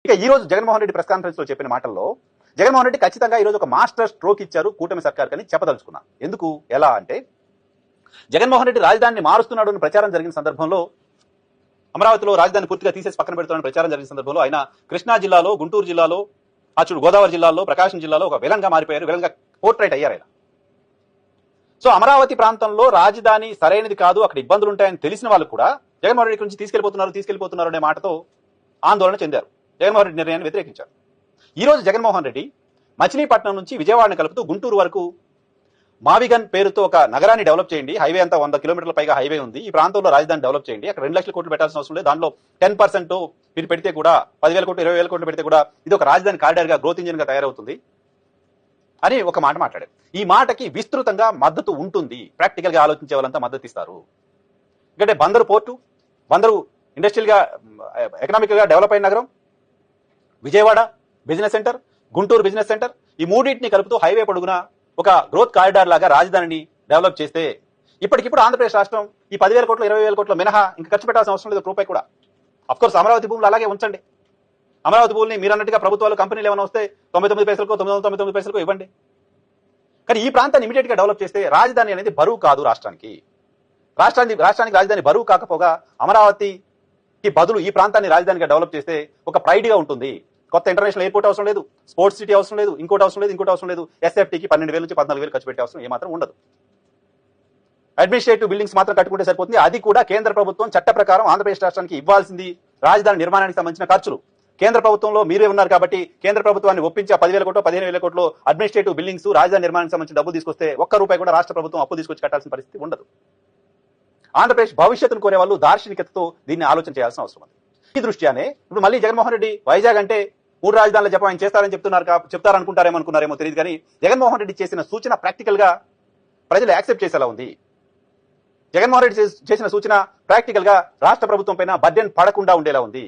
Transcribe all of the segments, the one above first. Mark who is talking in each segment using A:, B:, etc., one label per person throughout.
A: ఇక ఈ రోజు జగన్మోహన్ రెడ్డి ప్రెస్ కాన్ఫరెన్స్ లో చెప్పిన మాటల్లో జగన్మోహన్ రెడ్డి ఖచ్చితంగా ఈ రోజు ఒక మాస్టర్ స్ట్రోక్ ఇచ్చారు కూటమి సర్కార్ అని చెప్పదలుచుకున్నా. ఎందుకు ఎలా అంటే జగన్మోహన్ రెడ్డి రాజధానిని మారుస్తున్నాడు అని ప్రచారం జరిగిన సందర్భంలో, అమరావతిలో రాజధాని పూర్తిగా తీసేసి పక్కన పెడుతున్నాడని ప్రచారం జరిగిన సందర్భంలో ఆయన కృష్ణా జిల్లాలో, గుంటూరు జిల్లాలో, గోదావరి జిల్లాలో, ప్రకాశం జిల్లాలో ఒక విలన్ గా మారిపోయారు, విలన్ గా పోర్ట్రైట్ అయ్యారు ఆయన. సో అమరావతి ప్రాంతంలో రాజధాని సరైనది కాదు, అక్కడ ఇబ్బందులు ఉంటాయని తెలిసిన వాళ్ళు కూడా జగన్మోహన్ రెడ్డి నుంచి తీసుకెళ్లిపోతున్నారు అనే మాటతో ఆందోళన చెందారు, జగన్మోహన్ రెడ్డి నిర్ణయాన్ని వ్యతిరేకించారు. ఈ రోజు జగన్మోహన్ రెడ్డి మచిలీపట్నం నుంచి విజయవాడని కలుపుతూ గుంటూరు వరకు మావిగన్ పేరుతో ఒక నగరాన్ని డెవలప్ చేయండి, హైవే అంతా 100 కిలోమీటర్ల పైగా హైవే ఉంది, ఈ ప్రాంతంలో రాజధాని డెవలప్ చేయండి, అక్కడ 2 లక్షల కోట్లు పెట్టాల్సిన అవసరం లేదు, దాంట్లో 10% మీరు పెడితే కూడా 10,000 కోట్లు 20,000 కోట్లు పెడితే కూడా ఇది ఒక రాజధాని కారిడార్ గా గ్రోత్ ఇంజిన్ గా తయారవుతుంది అని ఒక మాట మాట్లాడారు. ఈ మాటకి విస్తృతంగా మద్దతు ఉంటుంది, ప్రాక్టికల్ గా ఆలోచించే వాళ్ళంతా మద్దతు ఇస్తారు. ఎందుకంటే బందరు పోర్టు, బందరు ఇండస్ట్రియల్ గా ఎకనామిక్ గా డెవలప్ అయిన నగరం, Vijayawada business centre, Guntur business centre, ఈ మూడింటిని కలుపుతూ హైవే పొడుగున ఒక గ్రోత్ కారిడార్ లాగా రాజధానిని డెవలప్ చేస్తే ఇప్పటికిప్పుడు ఆంధ్రప్రదేశ్ రాష్ట్రం ఈ 10,000 కోట్లు 20,000 కోట్ల మినహా ఇంకా ఖర్చు పెట్టాల్సిన అవసరం లేదు రూపాయి కూడా. అఫ్కోర్స్ అమరావతి భూములు అలాగే ఉంచండి, అమరావతి భూముల్ని మీరు అన్నట్టుగా ప్రభుత్వాలు కంపెనీలు ఏమైనా వస్తే 99 పైసలకు 999 పైసలకు ఇవ్వండి. కానీ ఈ ప్రాంతాన్ని ఇమీడియట్ గా డెవలప్ చేస్తే రాజధాని అనేది బరువు కాదు రాష్ట్రానికి రాజధాని బరువు కాకపోగా అమరావతికి బదులు ఈ ప్రాంతాన్ని రాజధానిగా డెవలప్ చేస్తే ఒక ప్రైడ్ గా ఉంటుంది. కొత్త ఇంటర్నేషనల్ ఎయిర్పోర్ట్ అవసరం లేదు, స్పోర్ట్స్ సిటీ అవసరం లేదు, ఇంకోటి అవసరం లేదు, ఎస్ఎఫ్టీకి 12,000 నుంచి 14,000 ఖర్చు పెట్టే అవసరం ఏమాత్రం ఉండదు. అడ్మినిస్ట్రేటివ్ బిల్డింగ్స్ మాత్రం కట్టుకుంటే సరిపోతుంది, అది కూడా కేంద్ర ప్రభుత్వం చట్ట ప్రకారం ఆంధ్రప్రదేశ్ రాష్ట్రానికి ఇవ్వాల్సింది రాజధాని నిర్మాణానికి సంబంధించిన ఖర్చులు. కేంద్ర ప్రభుత్వంలో మీరే ఉన్నారు కాబట్టి కేంద్ర ప్రభుత్వాన్ని ఒప్పించి 10,000 కోట్లు 15,000 కోట్లు అడ్మినిస్ట్రేటివ్ బిల్డింగ్స్ రాజధాని నిర్మాణానికి సంబంధించిన డబ్బులు తీసుకొస్తే ఒక్క రూపాయి కూడా రాష్ట్ర ప్రభుత్వం అప్పు తీసుకొచ్చి కట్టాల్సిన పరిస్థితి ఉండదు. ఆంధ్రప్రదేశ్ భవిష్యత్తును కోరే వాళ్ళు దార్శనికతతో దీన్ని ఆలోచన చేయాల్సిన అవసరం ఉంది. ఈ దృష్ట్యానే ఇప్పుడు మళ్ళీ జగన్మోహన్ రెడ్డి వైజాగ్ అంటే 3 రాజధానుల జపం ఆయన చేస్తారని చెప్తారనుకుంటారేమో తెలియదు, కానీ జగన్మోహన్ రెడ్డి చేసిన సూచన ప్రాక్టికల్ గా ప్రజలు యాక్సెప్ట్ చేసేలా ఉంది. జగన్మోహన్ రెడ్డి చేసిన సూచన ప్రాక్టికల్ గా రాష్ట్ర ప్రభుత్వం పైన బర్డెన్ పడకుండా ఉండేలా ఉంది.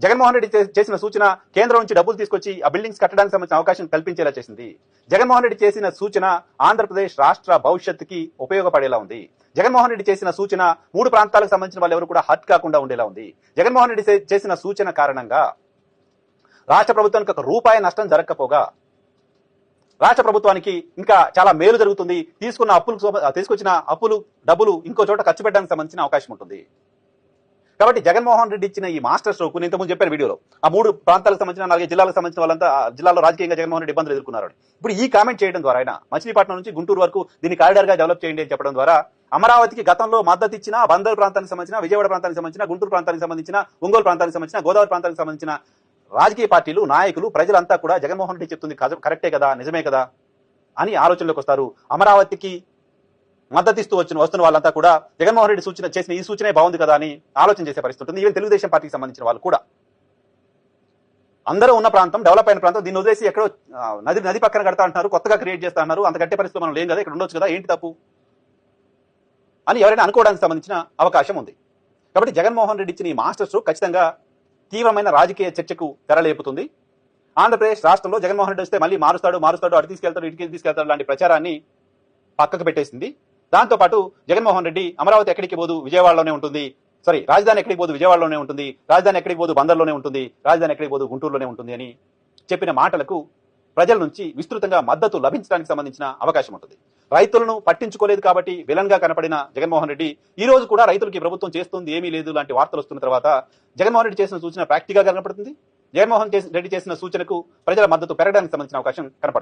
A: జగన్మోహన్ రెడ్డి చేసిన సూచన కేంద్రం నుంచి డబ్బులు తీసుకొచ్చి ఆ బిల్డింగ్స్ కట్టడానికి సంబంధించిన అవకాశం కల్పించేలా చేసింది. జగన్మోహన్ రెడ్డి చేసిన సూచన ఆంధ్రప్రదేశ్ రాష్ట్ర భవిష్యత్తుకి ఉపయోగపడేలా ఉంది. జగన్మోహన్ రెడ్డి చేసిన సూచన 3 ప్రాంతాలకు సంబంధించిన వాళ్ళు ఎవరు కూడా హర్ట్ కాకుండా ఉండేలా ఉంది. జగన్మోహన్ రెడ్డి చేసిన సూచన కారణంగా రాష్ట్ర ప్రభుత్వానికి ఒక రూపాయి నష్టం జరగకపోగా రాష్ట్ర ప్రభుత్వానికి ఇంకా చాలా మేలు జరుగుతుంది. తీసుకొచ్చిన అప్పులు డబ్బులు ఇంకో చోట ఖర్చు పెట్టడానికి సంబంధించిన అవకాశం ఉంటుంది. కాబట్టి జగన్మోహన్ రెడ్డి ఇచ్చిన ఈ మాస్టర్ స్ట్రోక్ నేను ఇంతకుముందు చెప్పాను వీడియోలో, ఆ 3 ప్రాంతాలకు సంబంధించిన 4 జిల్లాలకు సంబంధించిన వాళ్ళంతా జిల్లాలో రాజకీయంగా జగన్మోహన్ రెడ్డి ఇబ్బందులు ఎదుర్కొన్నారు. ఇప్పుడు ఈ కామెంట్ చేయడం ద్వారా ఆయన మచిలీపట్నం నుంచి గుంటూరు వరకు దీన్ని కారిడార్ గా డెవలప్ చేయండి అని చెప్పడం ద్వారా అమరావతికి గతంలో మద్దతు ఇచ్చిన బందరు ప్రాంతానికి సంబంధించిన, విజయవాడ ప్రాంతానికి సంబంధించిన, గుంటూరు ప్రాంతానికి సంబంధించిన, ఒంగోలు ప్రాంతానికి సంబంధించిన, గోదావరి ప్రాంతానికి సంబంధించిన రాజకీయ పార్టీలు, నాయకులు, ప్రజలంతా కూడా జగన్మోహన్ రెడ్డి చెప్తుంది కరెక్టే కదా, నిజమే కదా అని ఆలోచనలోకి వస్తారు. అమరావతికి మద్దతిస్తూ వస్తున్న వాళ్ళంతా కూడా జగన్మోహన్ రెడ్డి చేసిన ఈ సూచనే బాగుంది కదా అని ఆలోచన చేసే పరిస్థితి ఉంటుంది. ఈవెన్ తెలుగుదేశం పార్టీకి సంబంధించిన వాళ్ళు కూడా అందరూ ఉన్న ప్రాంతం, డెవలప్ అయిన ప్రాంతం, దీన్ని వదిలేసి ఎక్కడో నది పక్కన కడతా అంటున్నారు, కొత్తగా క్రియేట్ చేస్తా అన్నారు, అంత కట్టే పరిస్థితి మనం లేం కదా, ఇక్కడ ఉండొచ్చు కదా, ఏంటి తప్పు అని ఎవరైనా అనుకోవడానికి సంబంధించిన అవకాశం ఉంది. కాబట్టి జగన్మోహన్ రెడ్డి ఇచ్చిన ఈ మాస్టర్ స్ట్రోక్ ఖచ్చితంగా తీవ్రమైన రాజకీయ చర్చకు తెరలేపుతుంది. ఆంధ్రప్రదేశ్ రాష్ట్రంలో జగన్మోహన్ రెడ్డి వస్తే మళ్ళీ మారుస్తాడు, అటు తీసుకెళ్తాడు, ఇటుకి తీసుకెళ్తాడు లాంటి ప్రచారాన్ని పక్కకు పెట్టేసింది. దాంతో పాటు జగన్మోహన్ రెడ్డి అమరావతి ఎక్కడికి పోదు విజయవాడలోనే ఉంటుంది, రాజధాని ఎక్కడికి పోదు విజయవాడలోనే ఉంటుంది, రాజధాని ఎక్కడికి పోదు బందర్లోనే ఉంటుంది, రాజధాని ఎక్కడికి పోదు గుంటూరులోనే ఉంటుంది అని చెప్పిన మాటలకు ప్రజల నుంచి విస్తృతంగా మద్దతు లభించడానికి సంబంధించిన అవకాశం ఉంటుంది. రైతులను పట్టించుకోలేదు కాబట్టి విలన్ గా కనపడిన జగన్మోహన్ రెడ్డి ఈ రోజు కూడా రైతులకి ప్రభుత్వం చేస్తుంది ఏమీ లేదు లాంటి వార్తలు వస్తున్న తర్వాత జగన్మోహన్ రెడ్డి చేసిన సూచన ప్రాక్టికల్ గా కనపడుతుంది. జగన్మోహన్ రెడ్డి చేసిన సూచనకు ప్రజల మద్దతు పెరగడానికి సంబంధించిన అవకాశం కనపడుతుంది.